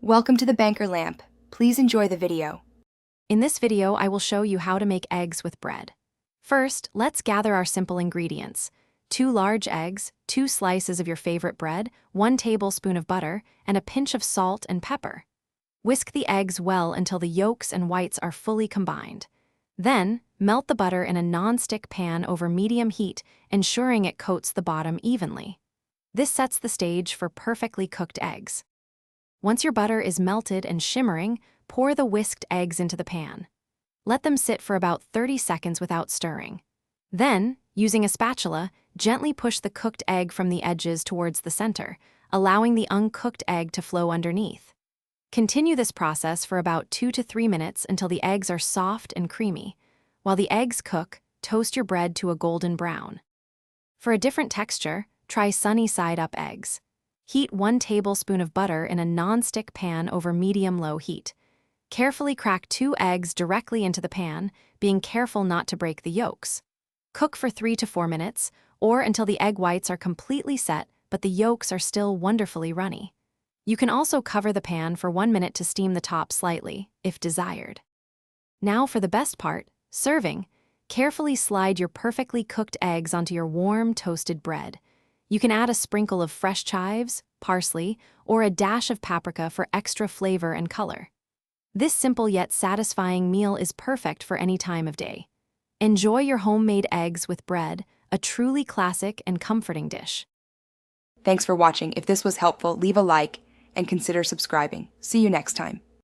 Welcome to the Banker Lamp. Please enjoy the video. In this video, I will show you how to make eggs with bread. First, let's gather our simple ingredients. 2 large eggs, 2 slices of your favorite bread, 1 tablespoon of butter, and a pinch of salt and pepper. Whisk the eggs well until the yolks and whites are fully combined. Then, melt the butter in a non-stick pan over medium heat, ensuring it coats the bottom evenly. This sets the stage for perfectly cooked eggs. Once your butter is melted and shimmering, pour the whisked eggs into the pan. Let them sit for about 30 seconds without stirring. Then, using a spatula, gently push the cooked egg from the edges towards the center, allowing the uncooked egg to flow underneath. Continue this process for about 2 to 3 minutes until the eggs are soft and creamy. While the eggs cook, toast your bread to a golden brown. For a different texture, try sunny-side-up eggs. Heat 1 tablespoon of butter in a non-stick pan over medium-low heat. Carefully crack 2 eggs directly into the pan, being careful not to break the yolks. Cook for 3 to 4 minutes, or until the egg whites are completely set but the yolks are still wonderfully runny. You can also cover the pan for 1 minute to steam the top slightly, if desired. Now for the best part, serving. Carefully slide your perfectly cooked eggs onto your warm, toasted bread. You can add a sprinkle of fresh chives, parsley, or a dash of paprika for extra flavor and color. This simple yet satisfying meal is perfect for any time of day. Enjoy your homemade eggs with bread, a truly classic and comforting dish. Thanks for watching. If this was helpful, leave a like and consider subscribing. See you next time.